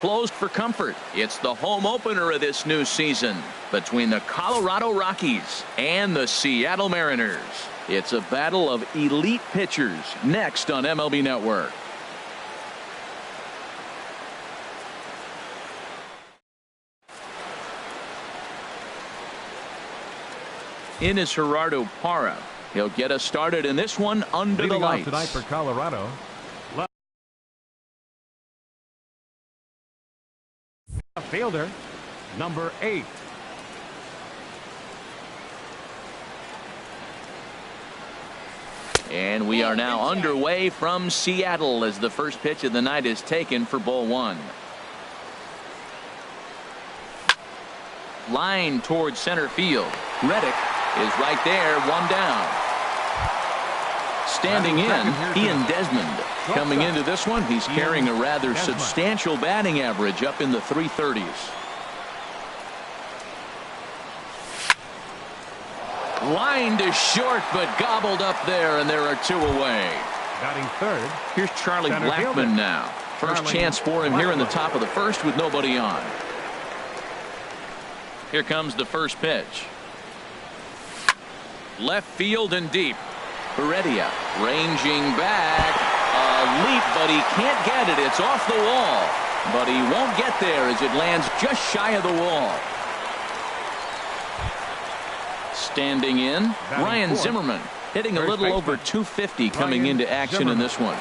Closed for comfort. It's the home opener of this new season between the Colorado Rockies and the Seattle Mariners. It's a battle of elite pitchers next on MLB Network. In is Gerardo Parra. He'll get us started in this one under the lights. Tonight for Colorado. Fielder, number 8. And we are now underway from Seattle as the first pitch of the night is taken for ball 1. Line towards center field. Reddick is right there, 1 down. Standing in, Ian Desmond. Coming into this one, he's carrying a rather substantial batting average up in the 330s. Line to short, but gobbled up there, and there are 2 away. Batting third. Here's Charlie Blackmon now. First chance for him here in the top of the first with nobody on. Here comes the first pitch. Left field and deep. Heredia ranging back. A leap, but he can't get it. It's off the wall. But he won't get there as it lands just shy of the wall. Standing in, Ryan Zimmerman hitting a little over 250 coming into action in this one.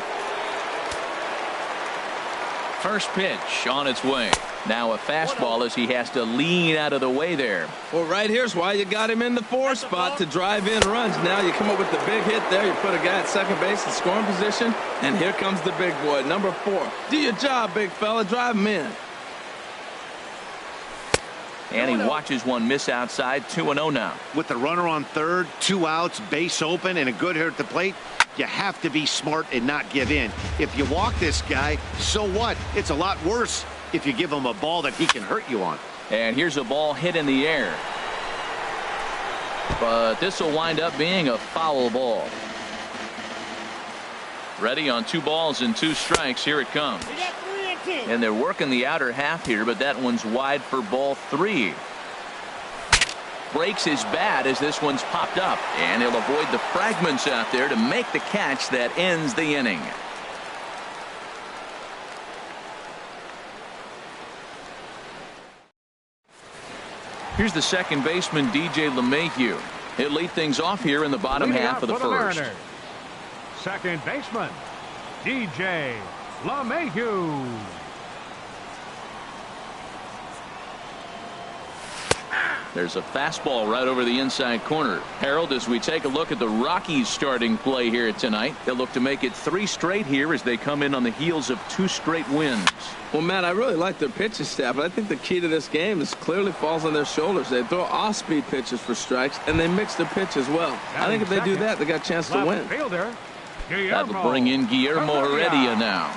First pitch on its way. Now a fastball as he has to lean out of the way there. Well, right here's why you got him in the 4 spot to drive in runs. Now you come up with the big hit there. You put a guy at second base in scoring position. And here comes the big boy, number 4. Do your job, big fella. Drive him in. And he watches one miss outside. 2-0 now. With the runner on third, 2 outs, base open, and a good hitter at the plate, you have to be smart and not give in. If you walk this guy, so what? It's a lot worse if you give him a ball that he can hurt you on. And here's a ball hit in the air. But this will wind up being a foul ball. Ready on 2 balls and 2 strikes. Here it comes. And they're working the outer half here, but that one's wide for ball 3. Breaks his bat as this one's popped up, and he'll avoid the fragments out there to make the catch that ends the inning. Here's the second baseman, DJ LeMahieu. He'll lead things off here in the bottom half of the first. Second baseman, DJ LeMahieu. There's a fastball right over the inside corner. Harold, as we take a look at the Rockies starting play here tonight, they'll look to make it 3 straight here as they come in on the heels of 2 straight wins. Well, Matt, I really like their pitching staff, but I think the key to this game is clearly falls on their shoulders. They throw off-speed pitches for strikes, and they mix their pitch as well. I think if they do that, they got a chance to win. That'll bring in Guillermo Heredia now.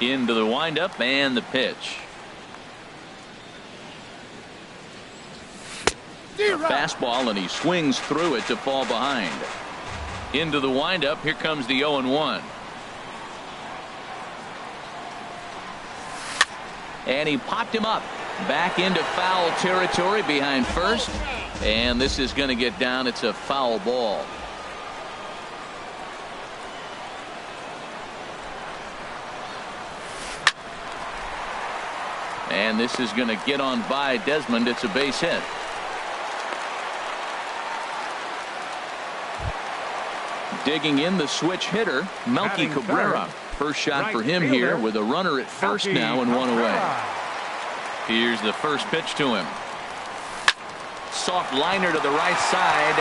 Into the windup and the pitch. A fastball, and he swings through it to fall behind. Into the windup. Here comes the 0-1. And he popped him up. Back into foul territory behind first. And this is going to get down. It's a foul ball. And this is going to get on by Desmond. It's a base hit. Digging in the switch hitter, Melky Cabrera. First shot for him here with a runner at first now and 1 away. Here's the first pitch to him. Soft liner to the right side.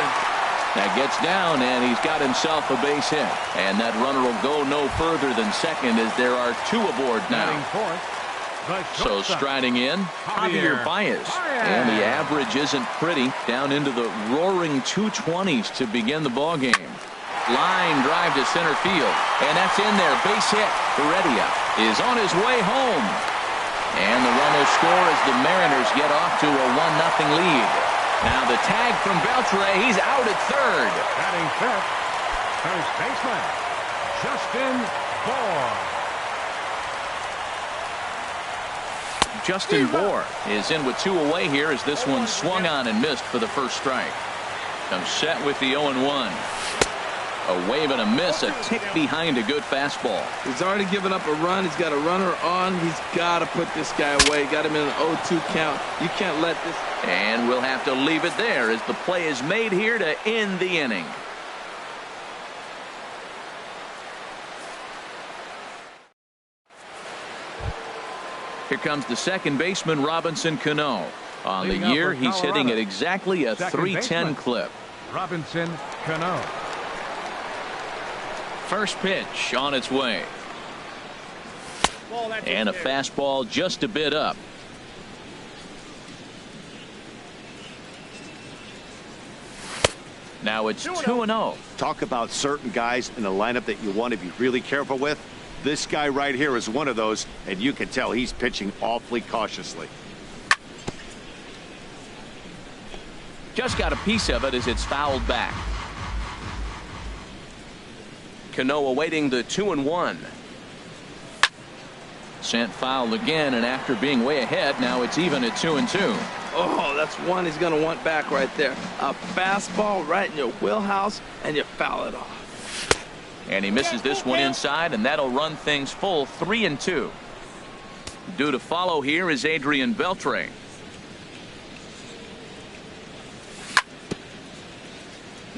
That gets down, and he's got himself a base hit. And that runner will go no further than second as there are 2 aboard now. So striding in, Javier Baez. And the average isn't pretty. Down into the roaring 220s to begin the ball game. Line drive to center field, and that's in there. Base hit. Heredia is on his way home, and the run will score as the Mariners get off to a 1-0 lead. Now the tag from Beltre. He's out at third. Batting fifth, first baseman Justin Bour. Justin Bohr is in with 2 away here as this one swung on and missed for the first strike. Comes set with the 0-1. A wave and a miss, a tick behind a good fastball. He's already given up a run. He's got a runner on. He's got to put this guy away. Got him in an 0-2 count. You can't let this. And we'll have to leave it there as the play is made here to end the inning. Here comes the second baseman, Robinson Cano. On the year, he's hitting at exactly a .310 clip. Robinson Cano. First pitch on its way. And a fastball just a bit up. Now it's 2-0. Talk about certain guys in the lineup that you want to be really careful with. This guy right here is one of those, and you can tell he's pitching awfully cautiously. Just got a piece of it as it's fouled back. Cano awaiting the 2-1. Sent foul again, and after being way ahead, now it's even at 2-2. Oh, that's one he's going to want back right there. A fastball right in your wheelhouse, and you foul it off. And he misses this one inside, and that'll run things full 3-2. Due to follow here is Adrian Beltre.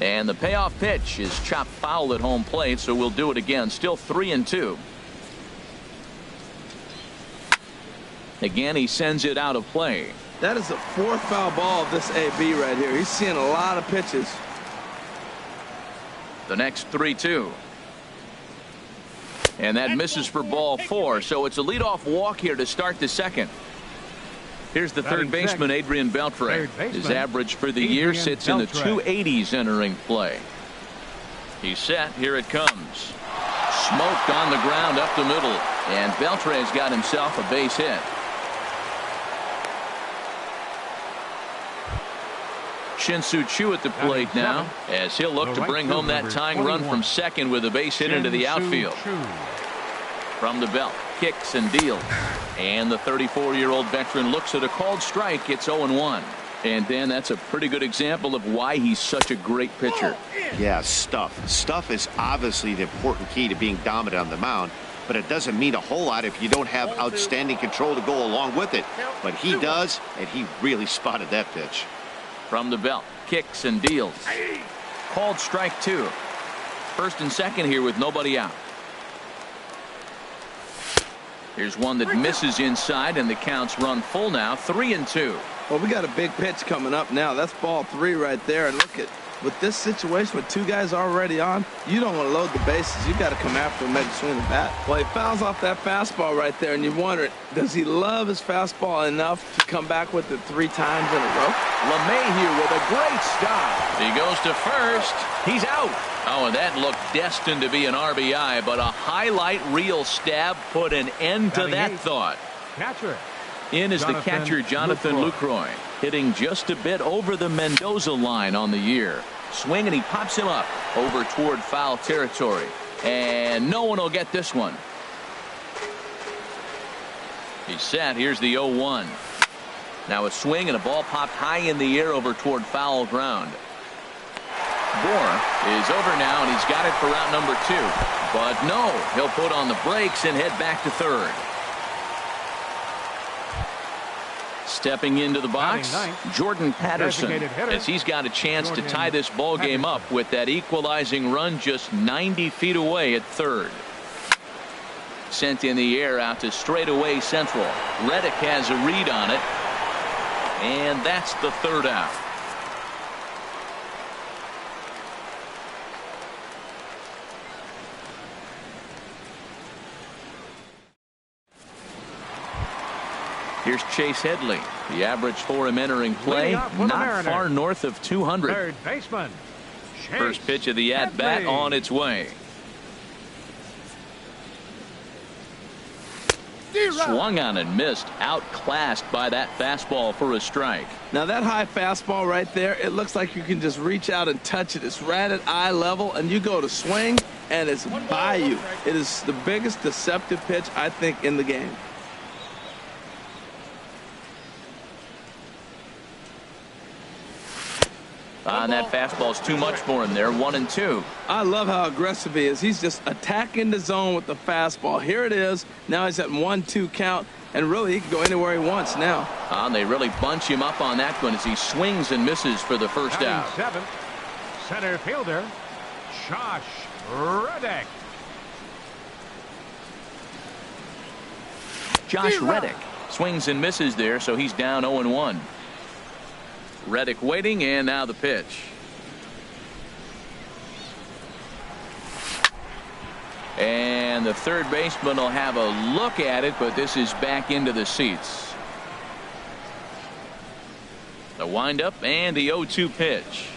And the payoff pitch is chopped foul at home plate, so we'll do it again. Still 3-2. Again, he sends it out of play. That is the 4th foul ball of this AB right here. He's seeing a lot of pitches. The next 3-2. And that misses for ball 4, so it's a leadoff walk here to start the second. Here's the third baseman, Adrian Beltre. His average for the year sits in the 280s entering play. He's set. Here it comes. Smoked on the ground up the middle. And Beltre's got himself a base hit. Shin-Soo Choo at the plate now as he'll look to bring home that tying run from second with a base hit into the outfield. From the belt, kicks and deals. And the 34-year-old veteran looks at a called strike. It's 0-1. And Dan, that's a pretty good example of why he's such a great pitcher. Yeah, stuff. Stuff is obviously the important key to being dominant on the mound, but it doesn't mean a whole lot if you don't have outstanding control to go along with it. But he does, and he really spotted that pitch. From the belt, kicks and deals. Called strike 2. First and second here with nobody out. Here's one that misses inside, and the counts run full now, 3-2. Well, we got a big pitch coming up now. That's ball 3 right there. And look at, with this situation with 2 guys already on, you don't want to load the bases. You got to come after him, make a swing of the bat. Well, he fouls off that fastball right there, and you wonder, does he love his fastball enough to come back with it 3 times in a row? LeMahieu with a great stop. He goes to first. He's out. Oh, and that looked destined to be an RBI, but a highlight reel stab put an end to that thought. Catcher. In is the catcher, Jonathan Lucroy, hitting just a bit over the Mendoza line on the year. Swing, and he pops him up over toward foul territory. And no one will get this one. He's set. Here's the 0-1. Now a swing and a ball popped high in the air over toward foul ground. Bohr is over now, and he's got it for route number 2. But no, he'll put on the brakes and head back to third. Stepping into the box, Jordan Patterson, as he's got a chance to tie this ball game up with that equalizing run just 90 feet away at third. Sent in the air out to straightaway central. Reddick has a read on it, and that's the third out. Here's Chase Headley. The average for him entering play, not far north of 200. Third baseman. First pitch of the at-bat on its way. Swung on and missed, outclassed by that fastball for a strike. Now that high fastball right there, it looks like you can just reach out and touch it. It's right at eye level, and you go to swing, and it's by you. It is the biggest deceptive pitch, I think, in the game. And that fastball's too much for him there. 1-2. I love how aggressive he is. He's just attacking the zone with the fastball. Here it is. Now he's at 1-2 count. And really, he can go anywhere he wants now. And they really bunch him up on that one as he swings and misses for the first out. Seventh, center fielder, Josh Reddick. Josh Reddick swings and misses there, so he's down 0-1. Reddick waiting, and now the pitch. And the third baseman will have a look at it, but this is back into the seats. The windup and the 0-2 pitch.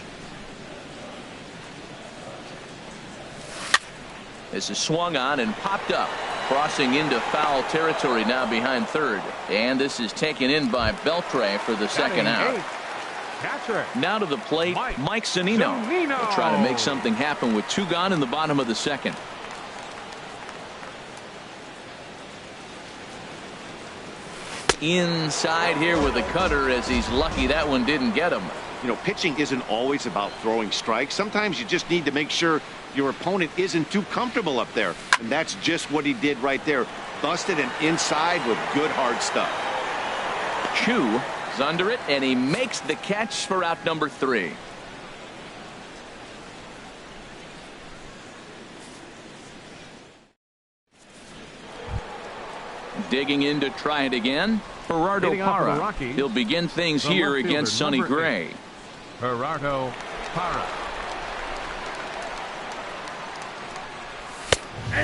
This is swung on and popped up, crossing into foul territory now behind third. And this is taken in by Beltre for the second out. Catcher. Now to the plate, Mike Zunino. Will try to make something happen with 2 gone in the bottom of the second. Inside here with a cutter, as he's lucky that one didn't get him. You know, pitching isn't always about throwing strikes. Sometimes you just need to make sure your opponent isn't too comfortable up there. And that's just what he did right there. Busted an inside with good hard stuff. Chu is under it, and he makes the catch for out number 3. Digging in to try it again, Gerardo Parra. He'll begin things here against Sonny Gray. Gerardo Parra.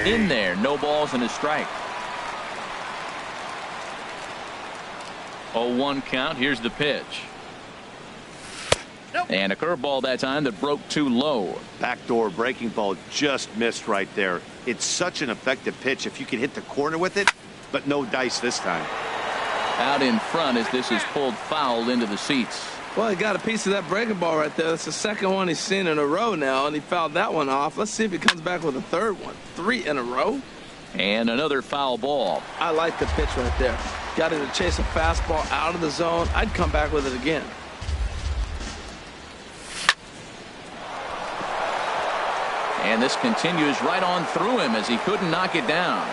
In there, no balls and a strike. 0-1 count. Here's the pitch. And a curveball that time that broke too low. Backdoor breaking ball just missed right there. It's such an effective pitch if you can hit the corner with it, but no dice this time. Out in front as this is pulled foul into the seats. Well, he got a piece of that breaking ball right there. That's the second one he's seen in a row now, and he fouled that one off. Let's see if he comes back with a third one. 3 in a row. And another foul ball. I like the pitch right there. Got him to chase a fastball out of the zone. I'd come back with it again. And this continues right on through him as he couldn't knock it down.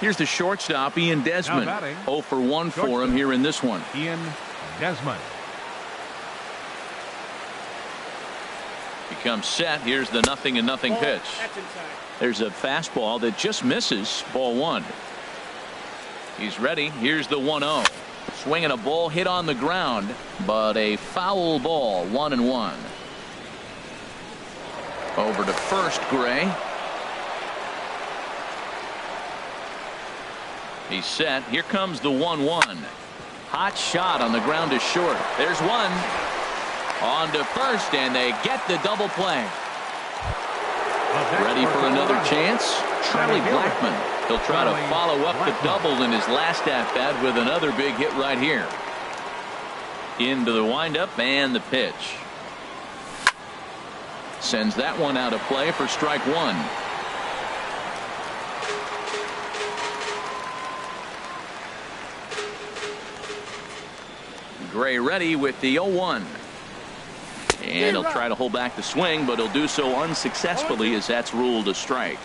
Here's the shortstop, Ian Desmond. 0 for 1 for him here in this one. Ian Desmond. He comes set. Here's the 0-0 pitch. There's a fastball that just misses. Ball 1. He's ready. Here's the 1-0. Swinging a ball hit on the ground, but a foul ball. 1-1. Over to first, Gray. He's set. Here comes the 1-1. Hot shot on the ground is short. There's one. On to first, and they get the double play. Ready for another chance? Charlie Blackmon. He'll try to follow up the double in his last at-bat with another big hit right here. Into the windup and the pitch. Sends that one out of play for strike 1. Gray ready with the 0-1. And he'll try to hold back the swing, but he'll do so unsuccessfully as that's ruled a strike.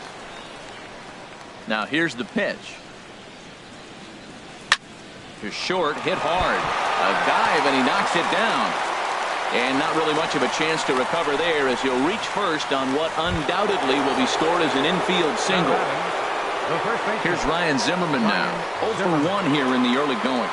Now here's the pitch. Just short, hit hard. A dive, and he knocks it down. And not really much of a chance to recover there as he'll reach first on what undoubtedly will be scored as an infield single. Here's Ryan Zimmerman now. 0 for 1 here in the early going.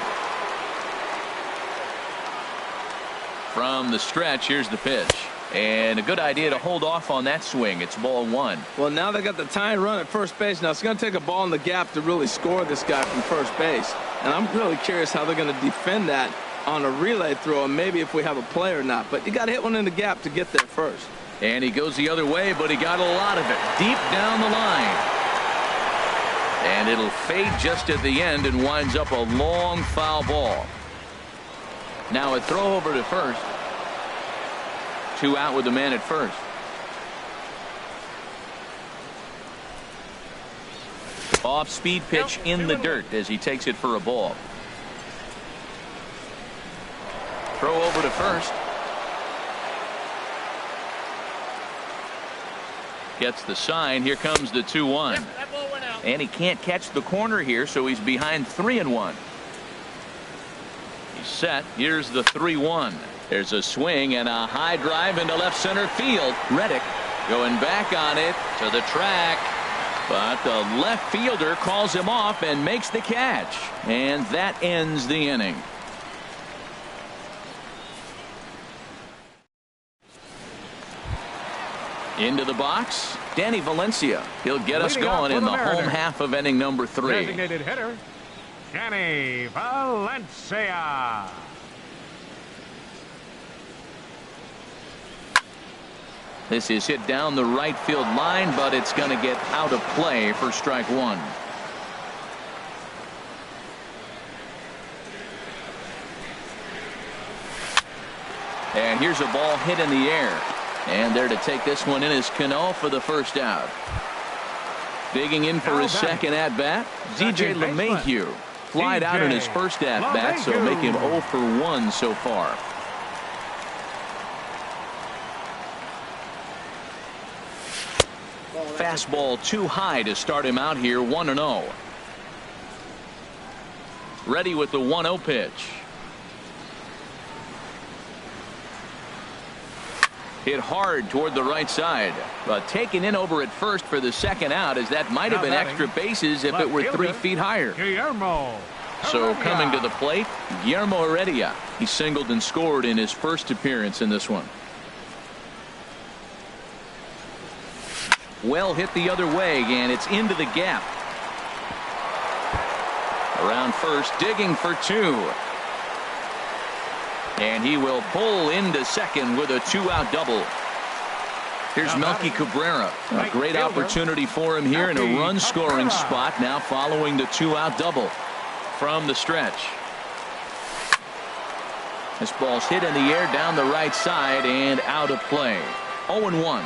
From the stretch, here's the pitch. And a good idea to hold off on that swing. It's ball 1. Well, now they got the tying run at first base. Now it's going to take a ball in the gap to really score this guy from first base. And I'm really curious how they're going to defend that on a relay throw, and maybe if we have a play or not. But you got to hit one in the gap to get there first. And he goes the other way, but he got a lot of it deep down the line. And it'll fade just at the end and winds up a long foul ball. Now a throw over to first. 2 out with the man at first. Off speed pitch in the dirt as he takes it for a ball. Throw over to first. Gets the sign. Here comes the 2-1. And he can't catch the corner here, so he's behind 3-1. He's set. Here's the 3-1. There's a swing and a high drive into left center field. Reddick going back on it to the track. But the left fielder calls him off and makes the catch. And that ends the inning. Into the box, Danny Valencia. He'll get us going in the home half of inning number 3. Designated hitter, Danny Valencia. This is hit down the right field line, but it's going to get out of play for strike 1. And here's a ball hit in the air. And there to take this one in is Cano for the first out. Digging in for his second at-bat, DJ LeMahieu. Flied out in his first at-bat, so make him 0 for 1 so far. Fastball too high to start him out here, 1-0. Ready with the 1-0 pitch. Hit hard toward the right side, but taken in over at first for the second out, as that might have been extra bases if it were 3 feet higher. So coming to the plate, Guillermo Heredia. He singled and scored in his first appearance in this one. Well hit the other way, and it's into the gap. Around first, digging for 2. And he will pull into second with a 2-out double. Here's Melky Cabrera. A great opportunity for him here in a run-scoring spot now following the 2-out double from the stretch. This ball's hit in the air down the right side and out of play. 0-1.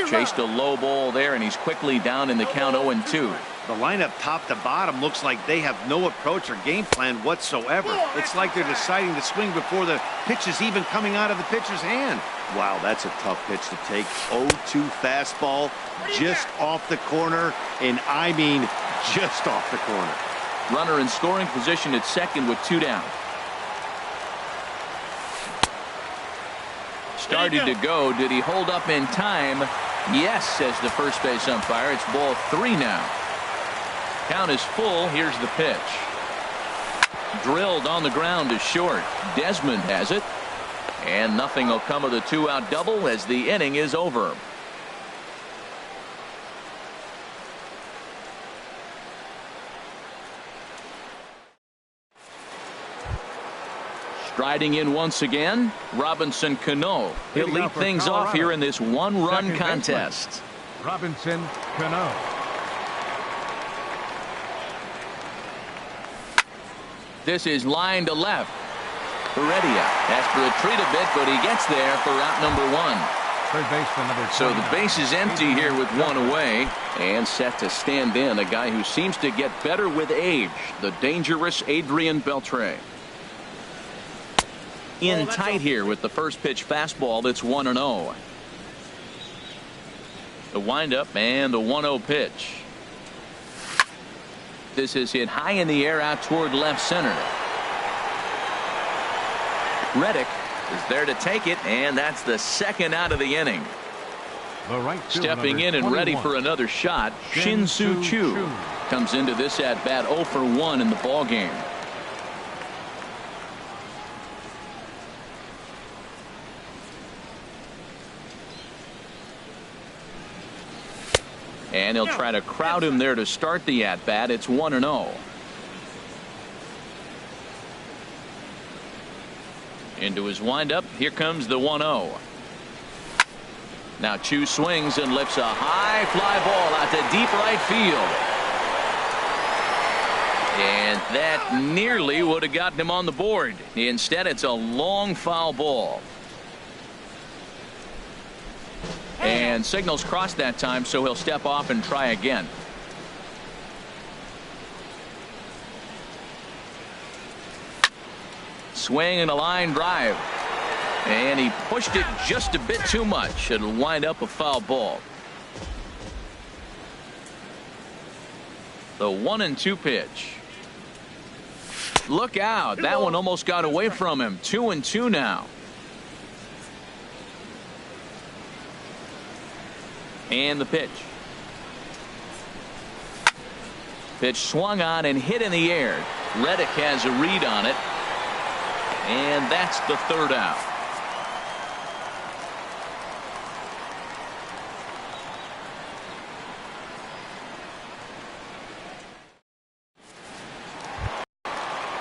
Chased a low ball there, and he's quickly down in the count 0-2. The lineup top to bottom looks like they have no approach or game plan whatsoever. It's like they're deciding to swing before the pitch is even coming out of the pitcher's hand. Wow, that's a tough pitch to take. 0-2 fastball just off the corner, and I mean just off the corner. Runner in scoring position at second with 2 down. Started to go. Did he hold up in time? Yes, says the first base umpire. It's ball 3 now. Count is full. Here's the pitch. Drilled on the ground to short. Desmond has it. And nothing will come of the 2-out double as the inning is over. Striding in once again, Robinson Cano. He'll lead things off here in this 1-run contest. Robinson Cano. This is line to left. Heredia has to retreat a bit, but he gets there for out number 1. Third baseman number 29. So the base is empty here with 1 away, and set to stand in a guy who seems to get better with age, the dangerous Adrian Beltre. In tight here with the first pitch fastball. That's 1-0. The windup and the 1-0 pitch. This is hit high in the air out toward left center. Reddick is there to take it, and that's the second out of the inning. Stepping in and ready for another shot, Shin-Soo Choo comes into this at bat 0 for 1 in the ball game. And he'll try to crowd him there to start the at-bat. It's 1-0. Into his windup. Here comes the 1-0. Now Choo swings and lifts a high fly ball out to deep right field. And that nearly would have gotten him on the board. Instead, it's a long foul ball. And signals crossed that time, so he'll step off and try again. swing and a line drive. And he pushed it just a bit too much. It'll wind up a foul ball. The 1-2 pitch. Look out. That one almost got away from him. 2-2 now. And the pitch. Pitch swung on and hit in the air. Reddick has a read on it. And that's the third out.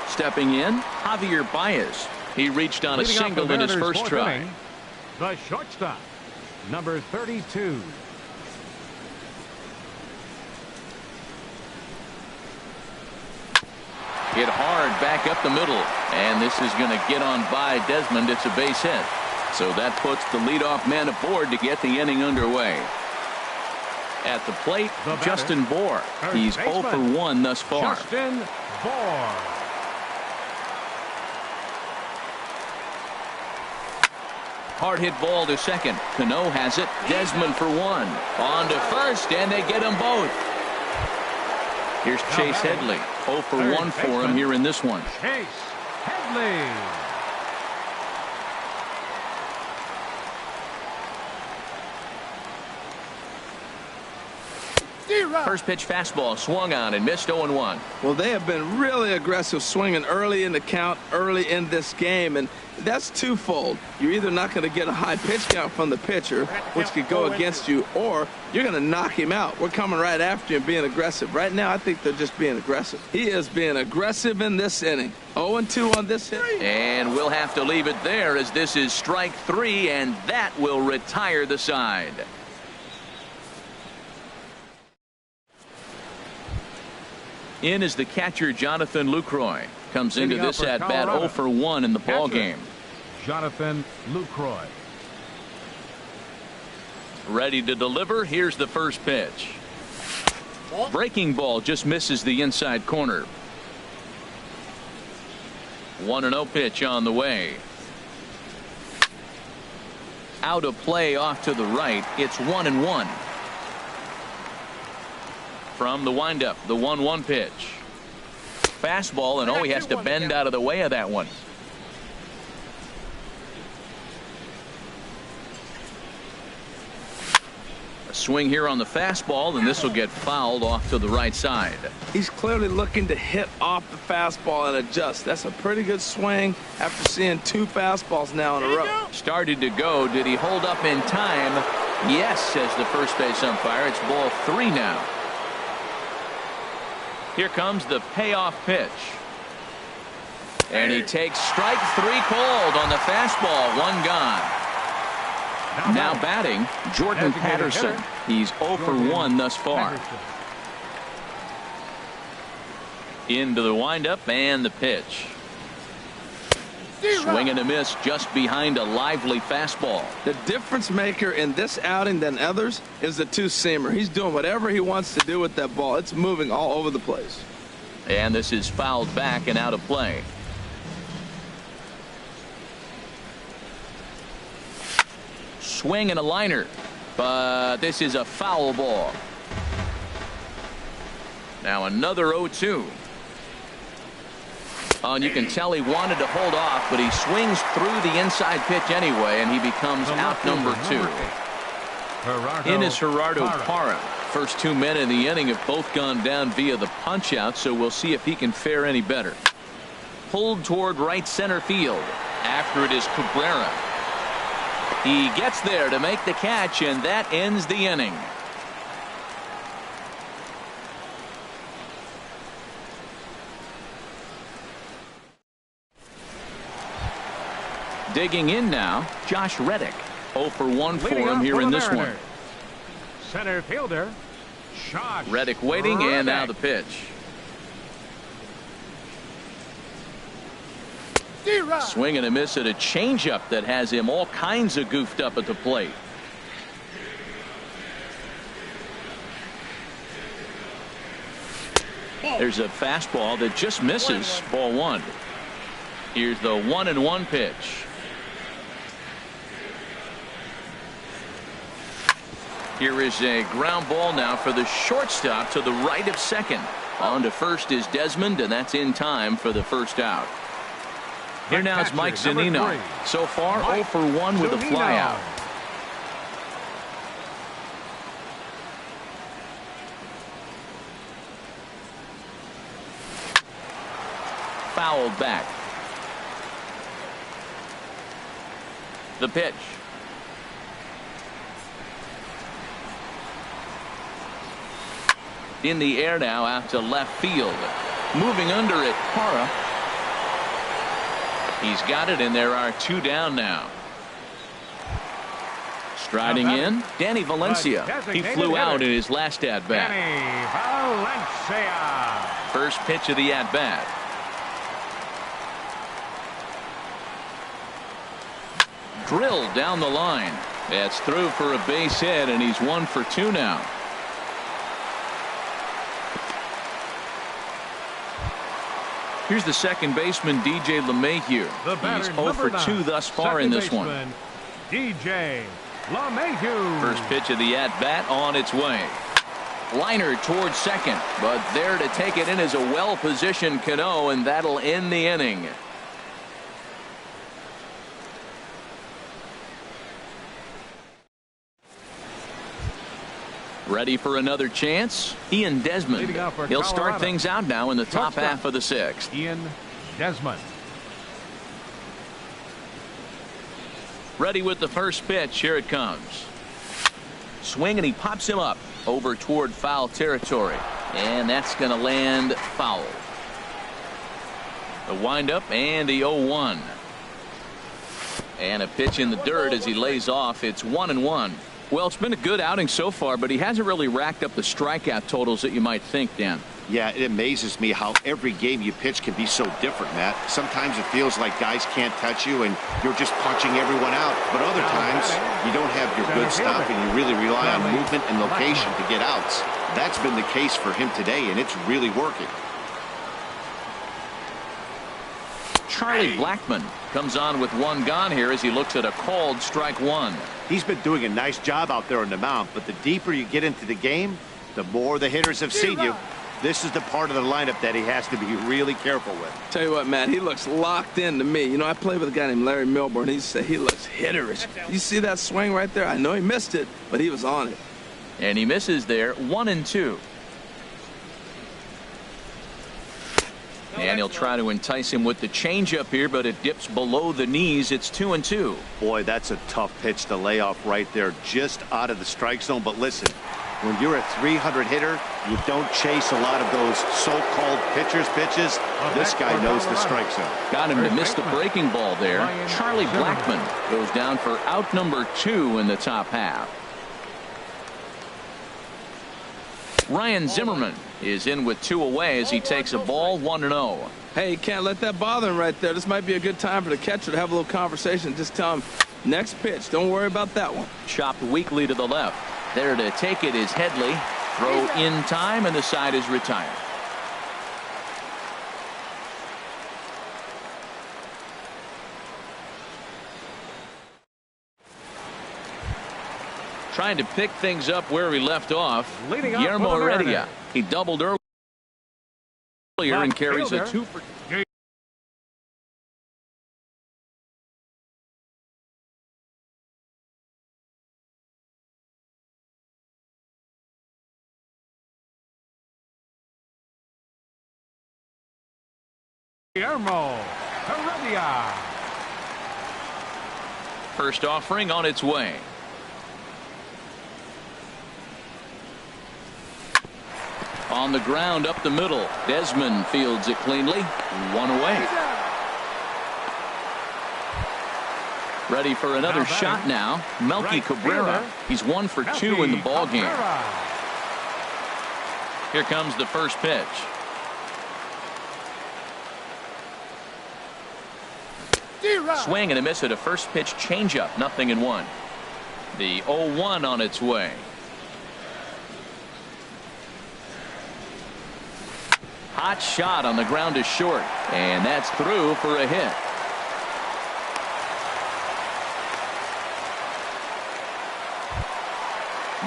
Stepping in, Javier Baez. He reached on a single in his first try. The shortstop, number 32. Hit hard back up the middle. And this is going to get on by Desmond. It's a base hit. So that puts the leadoff man aboard to get the inning underway. At the plate, Justin Bour. He's 0 for 1 thus far. Justin Bour. Hard hit ball to second. Cano has it. Desmond for 1. On to first, and they get them both. Here's Chase Headley. 0 for 1 for him here in this one. Chase Headley. First pitch fastball swung on and missed 0-1. Well, they have been really aggressive swinging early in the count, early in this game, and that's twofold. You're either not going to get a high pitch count from the pitcher, which could go against you, or you're going to knock him out. We're coming right after you and being aggressive. Right now, I think they're just being aggressive. He is being aggressive in this inning. 0-2 on this hit. And we'll have to leave it there as this is strike 3, and that will retire the side. In is the catcher, Jonathan Lucroy. Comes into this at bat 0 for 1 in the ball game. Jonathan Lucroy. Ready to deliver. Here's the first pitch. Breaking ball just misses the inside corner. 1-0 pitch on the way. Out of play off to the right. It's 1-1. From the windup, the 1-1 pitch. Fastball, and he has to bend out of the way of that one. A swing here on the fastball, and this will get fouled off to the right side. He's clearly looking to hit off the fastball and adjust. That's a pretty good swing after seeing 2 fastballs now in a row. Started to go. Did he hold up in time? Yes, says the first base umpire. It's ball 3 now. Here comes the payoff pitch. And he takes strike 3 called on the fastball. 1 gone. Now batting, Jordan Patterson. He's 0 for 1 thus far. Into the windup and the pitch. Swing and a miss just behind a lively fastball. The difference maker in this outing than others is the 2-seamer. He's doing whatever he wants to do with that ball. It's moving all over the place. And this is fouled back and out of play. Swing and a liner, but this is a foul ball. Now another 0-2. And you can tell he wanted to hold off, but he swings through the inside pitch anyway, and he becomes out number 2. In is Gerardo Parra. First 2 men in the inning have both gone down via the punch out, so we'll see if he can fare any better. Pulled toward right center field. After it is Cabrera. He gets there to make the catch, and that ends the inning. Digging in now, Josh Reddick. 0 for 1 for him here in this one. Center fielder, Josh Reddick waiting, and now the pitch. Swing and a miss at a changeup that has him all kinds of goofed up at the plate. There's a fastball that just misses. Ball 1. Here's the 1-1 pitch. Here is a ground ball now for the shortstop to the right of second. On to first is Desmond, and that's in time for the first out. Here now is Mike Zunino. So far, 0 for 1 with a flyout. Fouled back. The pitch. In the air now out to left field. Moving under it, Parra. He's got it, and there are 2 down now. Striding in, Danny Valencia. He flew out in his last at-bat. Danny Valencia. First pitch of the at-bat. Drilled down the line. That's through for a base hit, and he's 1 for 2 now. Here's the second baseman, DJ LeMahieu. He's 0 for 2 thus far in this one. DJ LeMahieu. First pitch of the at-bat on its way. Liner towards second, but there to take it in is a well-positioned Cano, and that'll end the inning. Ready for another chance? Ian Desmond. He'll start things out now in the top half of the 6th. Ian Desmond. Ready with the first pitch. Here it comes. Swing, and he pops him up over toward foul territory. And that's going to land foul. The windup and the 0-1. And a pitch in the dirt as he lays off. It's 1-1. Well, it's been a good outing so far, but he hasn't really racked up the strikeout totals that you might think, Dan. Yeah, it amazes me how every game you pitch can be so different, Matt. Sometimes it feels like guys can't touch you and you're just punching everyone out. But other times, you don't have your good stuff and you really rely on movement and location to get outs. That's been the case for him today, and it's really working. Charlie Blackmon comes on with 1 gone here as he looks at a called strike 1. He's been doing a nice job out there on the mound, but the deeper you get into the game, the more the hitters have seen you. This is the part of the lineup that he has to be really careful with. Tell you what, Matt, he looks locked in to me. You know, I played with a guy named Larry Milburn. He said he looks hitterish. You see that swing right there? I know he missed it, but he was on it. And he misses there. 1-2. And he'll try to entice him with the changeup here, but it dips below the knees. It's 2-2. Boy, that's a tough pitch to lay off right there, just out of the strike zone. But listen, when you're a 300 hitter, you don't chase a lot of those so-called pitcher's pitches. This guy knows the strike zone. Got him to miss the breaking ball there. Charlie Blackmon goes down for out number 2 in the top half. Ryan Zimmerman is in with 2 away as he takes a ball 1-0. Hey, you can't let that bother him right there. This might be a good time for the catcher to have a little conversation. Just tell him, next pitch, don't worry about that one. Chopped weakly to the left. There to take it is Headley. Throw in time, and the side is retired. Trying to pick things up where he left off. Guillermo Heredia. He doubled earlier and carries a 2 for. Guillermo Heredia. First offering on its way. On the ground up the middle. Desmond fields it cleanly. 1 away. Ready for another shot now. Melky Cabrera. He's 1 for 2 in the ball game. Here comes the first pitch. Swing and a miss at a first pitch changeup. 0-1. The 0-1 on its way. Hot shot on the ground is short, and that's through for a hit.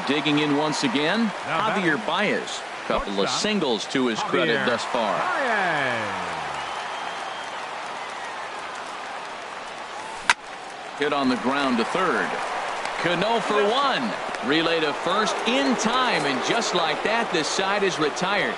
Digging in once again, Javier Baez. Couple of singles to his credit thus far. Hit on the ground to third. Cano for one. Relay to first in time, and just like that, this side is retired.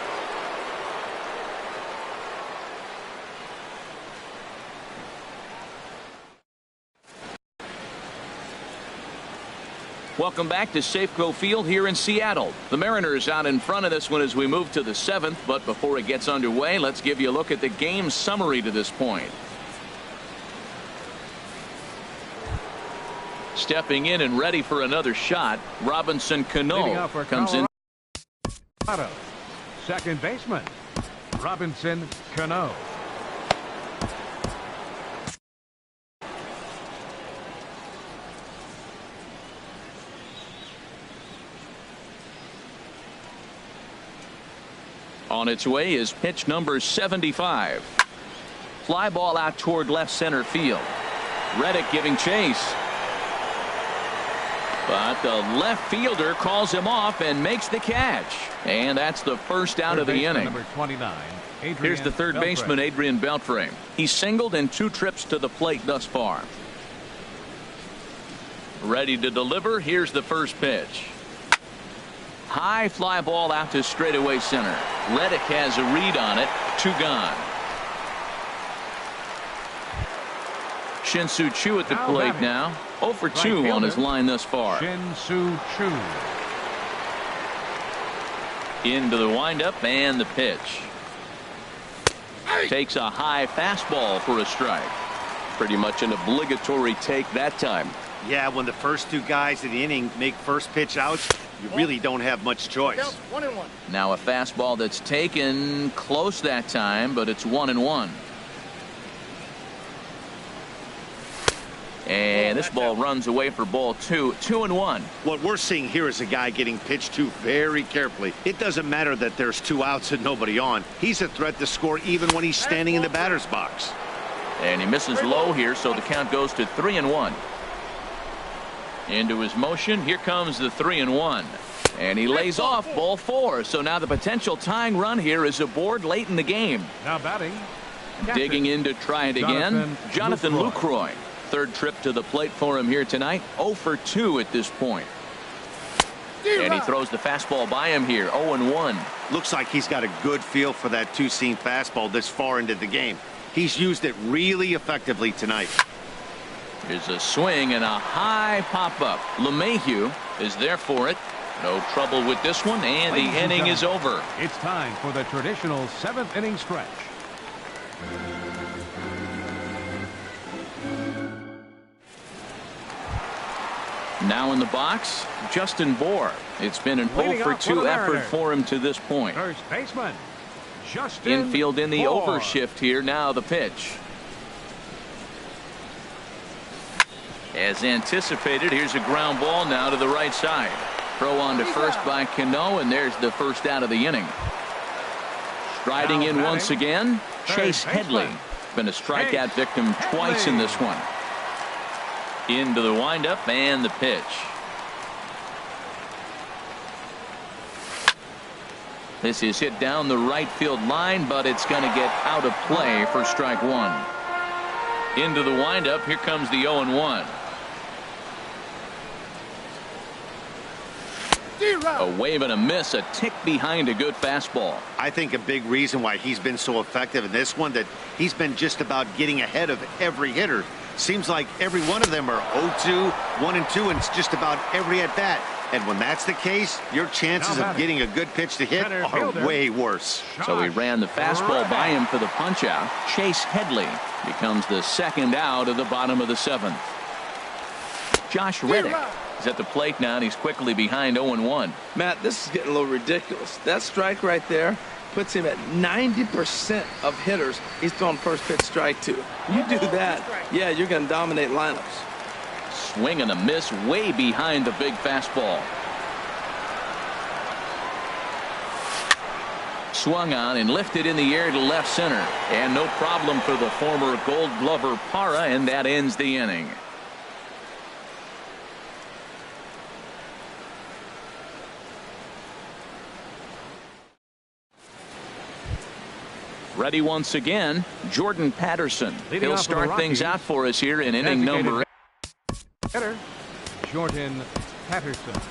Welcome back to Safeco Field here in Seattle. The Mariners out in front of this one as we move to the 7th, but before it gets underway, let's give you a look at the game summary to this point. Stepping in and ready for another shot, Robinson Cano comes in. Second baseman, Robinson Cano. On its way is pitch number 75. Fly ball out toward left center field. Reddick giving chase. But the left fielder calls him off and makes the catch. And that's the first out of the inning. Number 29, Here's the third baseman, Adrian Beltre. He's singled in 2 trips to the plate thus far. Ready to deliver. Here's the first pitch. High fly ball out to straightaway center. Reddick has a read on it. 2 gone. Shin-Soo Choo at the plate now. 0 for 2 on his line thus far. Shin-Soo Choo. Into the windup and the pitch. Takes a high fastball for a strike. Pretty much an obligatory take that time. Yeah, when the first 2 guys in the inning make first pitch outs, you really don't have much choice. 1-1. Now a fastball that's taken close that time, but it's 1-1. And this ball runs away for ball 2. 2-1. What we're seeing here is a guy getting pitched to very carefully. It doesn't matter that there's 2 outs and nobody on. He's a threat to score even when he's standing in the batter's box. And he misses low here, so the count goes to 3-1. Into his motion. Here comes the 3-1. And he lays off ball 4. So now the potential tying run here is aboard late in the game. Now batting. Digging in to try it again. Jonathan Lucroy. Third trip to the plate for him here tonight. 0 for 2 at this point. And he throws the fastball by him here. 0-1. Looks like he's got a good feel for that 2-seam fastball this far into the game. He's used it really effectively tonight. Here's a swing and a high pop-up. LeMahieu is there for it. No trouble with this one, and the inning is over. It's time for the traditional 7th inning stretch. Now in the box, Justin Bour. It's been an 0 for 2 effort for him to this point. First baseman, Justin Infield in the Bour. overshift here. Now the pitch. As anticipated, here's a ground ball now to the right side. Throw on to first by Cano, and there's the first out of the inning. Striding in once again, Chase Headley. Been a strikeout victim twice in this one. Into the windup and the pitch. This is hit down the right field line, but it's going to get out of play for strike 1. Into the windup. Here comes the 0-1. A wave and a miss, a tick behind a good fastball. I think a big reason why he's been so effective in this one, that he's been just about getting ahead of every hitter. Seems like every one of them are 0-2, 1-2, and it's just about every at bat. And when that's the case, your chances of getting a good pitch to hit are way worse. So he ran the fastball by him for the punch out. Chase Headley becomes the second out of the bottom of the 7th. Josh Reddick is at the plate now, and he's quickly behind 0-1. Matt, this is getting a little ridiculous. That strike right there puts him at 90% of hitters he's throwing first pitch strike to. You do that, yeah, you're going to dominate lineups. Swing and a miss way behind the big fastball. Swung on and lifted in the air to left center. And no problem for the former Gold Glover Parra, and that ends the inning. Ready once again, Jordan Patterson. He'll start things out for us here in inning number 8. Hitter, Jordan Patterson.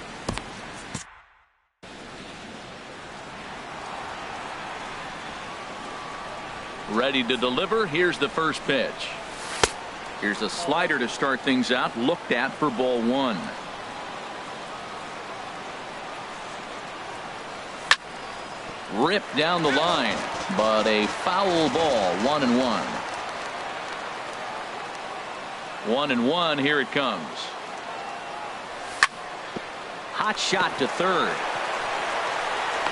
Ready to deliver. Here's the first pitch. Here's a slider to start things out. Looked at for ball 1. Ripped down the line, but a foul ball. 1-1. 1-1. Here it comes. Hot shot to third.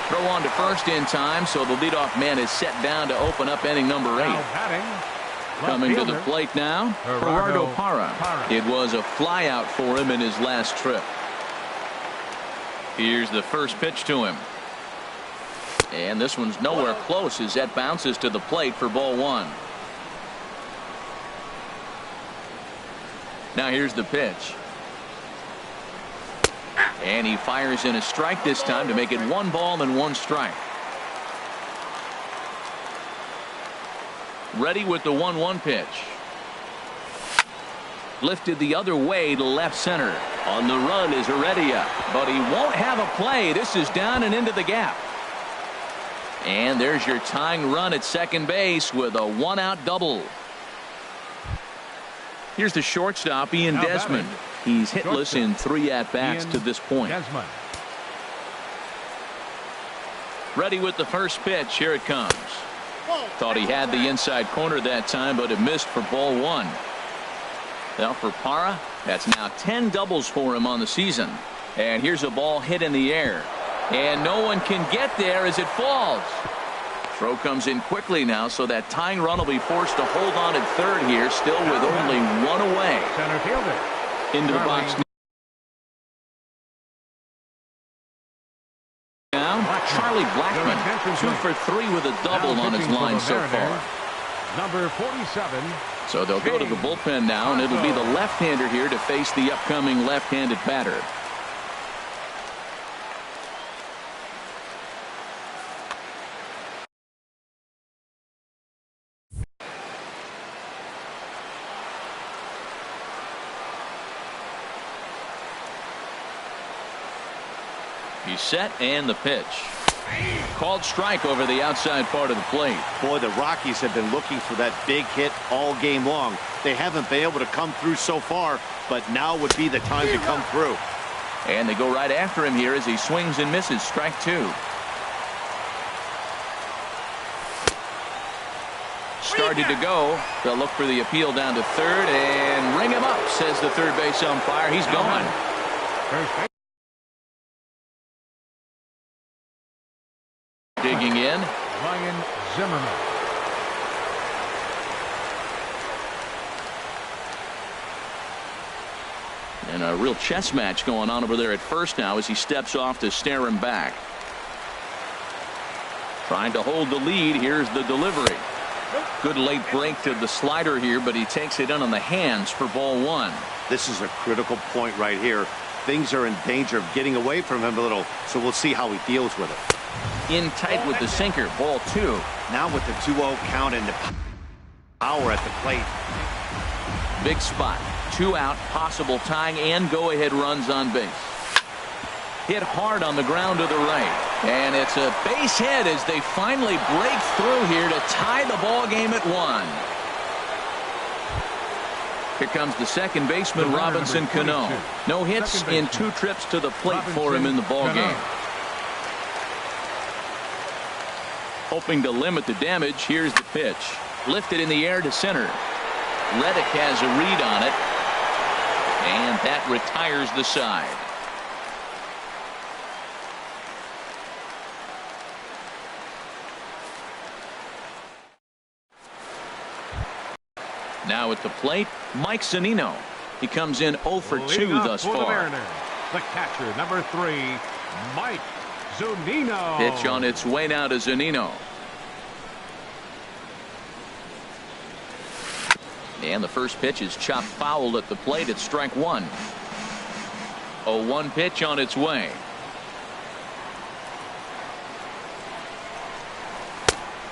Throw on to first in time, so the leadoff man is set down to open up inning number 8. Coming to the plate now, Gerardo Parra. It was a flyout for him in his last trip. Here's the first pitch to him. And this one's nowhere close as that bounces to the plate for ball 1. Now here's the pitch. And he fires in a strike this time to make it 1 ball and 1 strike. Ready with the 1-1 pitch. Lifted the other way to left center. On the run is Heredia, but he won't have a play. This is down and into the gap. And there's your tying run at second base with a 1-out double. Here's the shortstop, Ian Desmond. He's hitless in 3 at-bats to this point. Ready with the first pitch. Here it comes. Thought he had the inside corner that time, but it missed for ball 1. Now for Parra, that's now 10 doubles for him on the season. And here's a ball hit in the air. And no one can get there as it falls. Throw comes in quickly now, so that tying run will be forced to hold on at third here, still with only 1 away. Center fielder. Into the box now. Charlie Blackmon, 2 for 3 with a double on his line so far. Number 47. So they'll go to the bullpen now, and it'll be the left-hander here to face the upcoming left-handed batter. He's set, and the pitch. Called strike over the outside part of the plate. Boy, the Rockies have been looking for that big hit all game long. They haven't been able to come through so far, but now would be the time to come through. And they go right after him here as he swings and misses. Strike 2. Started to go. They'll look for the appeal down to third and ring him up, says the third base umpire. He's gone. Digging in, Ryan Zimmerman. And a real chess match going on over there at first now as he steps off to stare him back. Trying to hold the lead. Here's the delivery. Good late break to the slider here, but he takes it in on the hands for ball 1. This is a critical point right here. Things are in danger of getting away from him a little, so we'll see how he deals with it. In tight with the sinker. Ball 2. Now with the 2-0 count and the power at the plate. Big spot. 2 out. Possible tying and go-ahead runs on base. Hit hard on the ground to the right. And it's a base hit as they finally break through here to tie the ball game at 1. Here comes the second baseman, Robinson Cano. No hits in 2 trips to the plate for him in the ball game. Hoping to limit the damage. Here's the pitch. Lifted in the air to center. Reddick has a read on it. And that retires the side. Now at the plate, Mike Zunino. He comes in 0 for 2 thus far. The catcher, number 3, Mike Zunino. Pitch on its way now to Zunino. And the first pitch is chopped foul at the plate. It's strike one. 0-1 pitch on its way.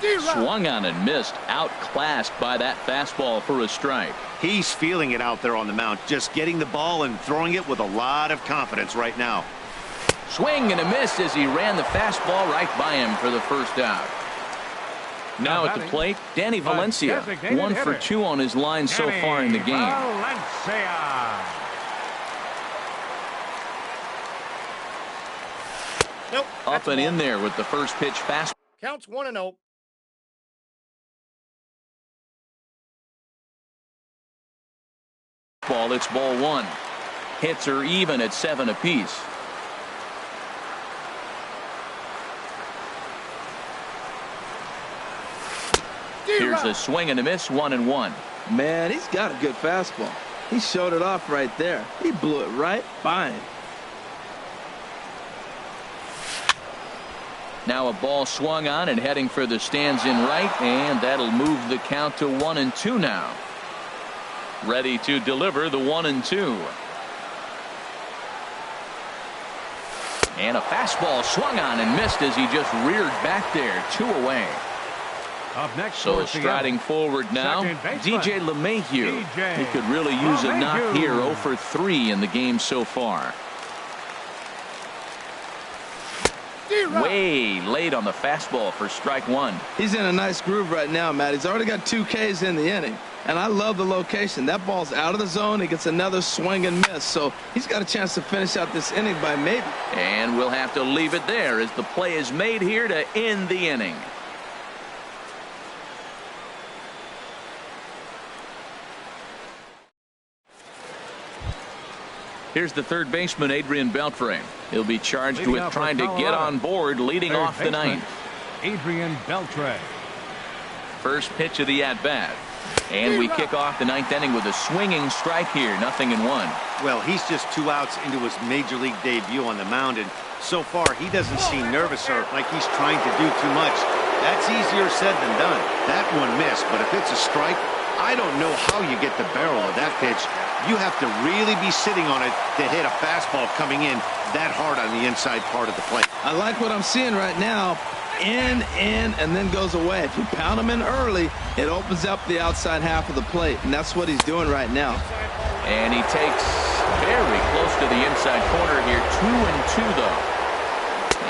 Swung on and missed. Outclassed by that fastball for a strike. He's feeling it out there on the mound. Just getting the ball and throwing it with a lot of confidence right now. Swing and a miss as he ran the fastball right by him for the first out. Now at the plate, Danny Valencia. 1 for 2 on his line so far in the game. Valencia. Nope. Up and in there with the first pitch fastball. Counts 1-0. It's ball one. Hits are even at 7 apiece. Here's a swing and a miss, 1-1. Man, he's got a good fastball. He showed it off right there. He blew it right by him. Now a ball swung on and heading for the stands in right, and that'll move the count to 1-2 now. Ready to deliver the 1-2. And a fastball swung on and missed as he just reared back there. 2 away. Up next, So striding forward now, DJ LeMahieu. He could really use a knock here. 0 for 3 in the game so far. Way late on the fastball for strike one. He's in a nice groove right now, Matt. He's already got 2 Ks in the inning. And I love the location. That ball's out of the zone. He gets another swing and miss. So he's got a chance to finish out this inning by maybe. And we'll have to leave it there as the play is made here to end the inning. Here's the third baseman, Adrian Beltre. He'll be charged with trying to get on board, leading off the ninth. Adrian Beltre. First pitch of the at-bat. And we kick off the ninth inning with a swinging strike here. 0-1. Well, he's just 2 outs into his major league debut on the mound, and so far he doesn't seem nervous or like he's trying to do too much. That's easier said than done. That one missed, but if it's a strike, I don't know how you get the barrel of that pitch. You have to really be sitting on it to hit a fastball coming in that hard on the inside part of the plate. I like what I'm seeing right now. In, and then goes away. If you pound him in early, it opens up the outside half of the plate, and that's what he's doing right now. And he takes very close to the inside corner here. 2-2 though.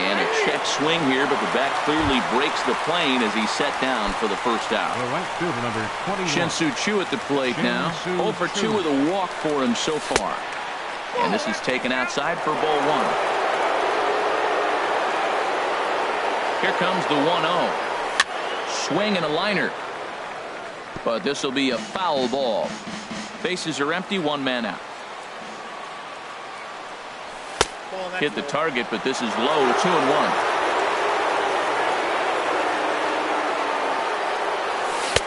And a check swing here, but the bat clearly breaks the plane as he's set down for the first out. Shin-Soo Choo at the plate now. 0 for 2 with a walk for him so far. And this is taken outside for ball one. Here comes the 1-0. Swing and a liner. But this will be a foul ball. Bases are empty, 1 man out. Hit the target, but this is low. 2-1.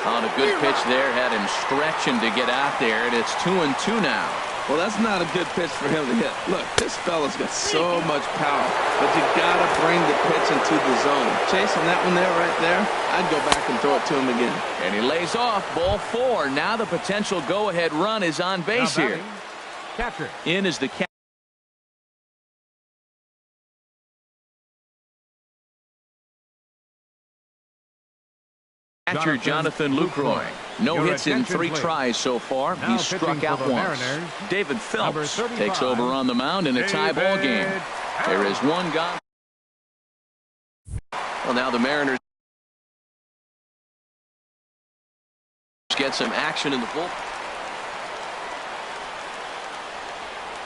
On a good pitch there, had him stretching to get out there, and it's 2-2 now. Well, that's not a good pitch for him to hit. Look, this fella's got so much power, but you got to bring the pitch into the zone. Chasing that one there, right there, I'd go back and throw it to him again. And he lays off ball 4. Now the potential go-ahead run is on base here. Catcher. In is the catcher. Catcher Jonathan Lucroy. No hits in 3 tries so far. He's struck out once. David Phelps takes over on the mound in a tie ball game. There is one guy. Well, now the Mariners get some action in the bullpen.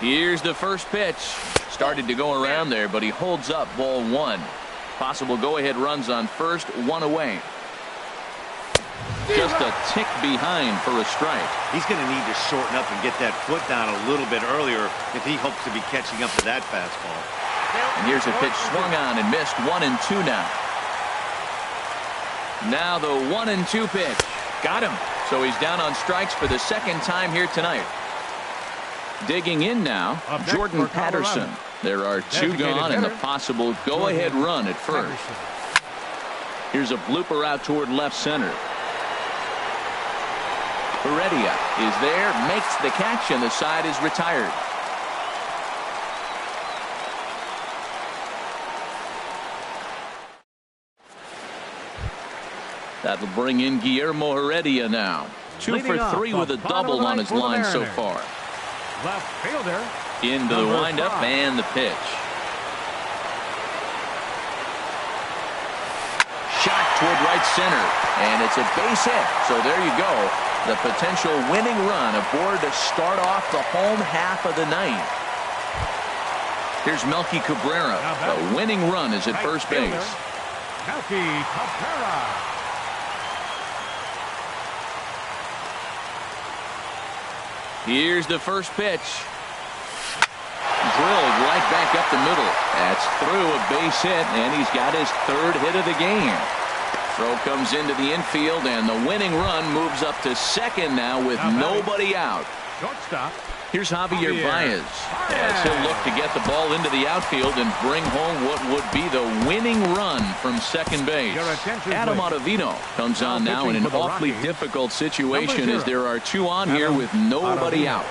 Here's the first pitch. Started to go around there, but he holds up ball 1. Possible go-ahead runs on first, 1 away. Just a tick behind for a strike. He's going to need to shorten up and get that foot down a little bit earlier if he hopes to be catching up to that fastball. And here's a pitch swung on and missed. 1-2 now. Now the 1-2 pitch. Got him. So he's down on strikes for the second time here tonight. Digging in now, Jordan Patterson. There are two gone and the possible go-ahead run at first. Here's a blooper out toward left center. Heredia is there, makes the catch, and the side is retired. That'll bring in Guillermo Heredia now. 2 for 3 with a double on his line so far. Left fielder. Into the windup and the pitch. Shot toward right center, and it's a base hit. So there you go. The potential winning run aboard to start off the home half of the ninth. Here's Melky Cabrera. The winning run is at first base. Melky Cabrera. Here's the first pitch. Drilled right back up the middle. That's through a base hit, and he's got his 3rd hit of the game. Throw comes into the infield, and the winning run moves up to second now with nobody out. Shortstop. Here's Javier Baez as he'll look to get the ball into the outfield and bring home what would be the winning run from second base. Adam Ottavino comes on now in an awfully difficult situation as there are 2 on here with nobody out.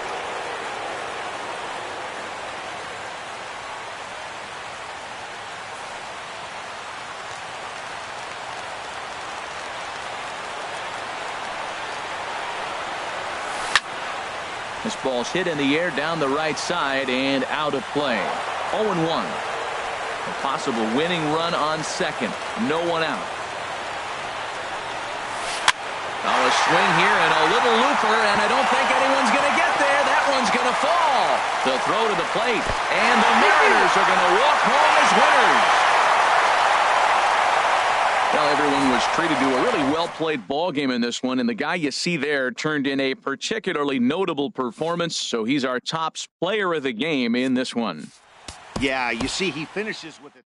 This ball's hit in the air down the right side and out of play. 0-1. A possible winning run on second. No one out. Now a swing here and a little looper, and I don't think anyone's going to get there. That one's going to fall. The throw to the plate, and the Mariners are going to walk home as winners. Well, everyone was treated to a really well-played ball game in this one, and the guy you see there turned in a particularly notable performance, so he's our top player of the game in this one. Yeah, you see, he finishes with it.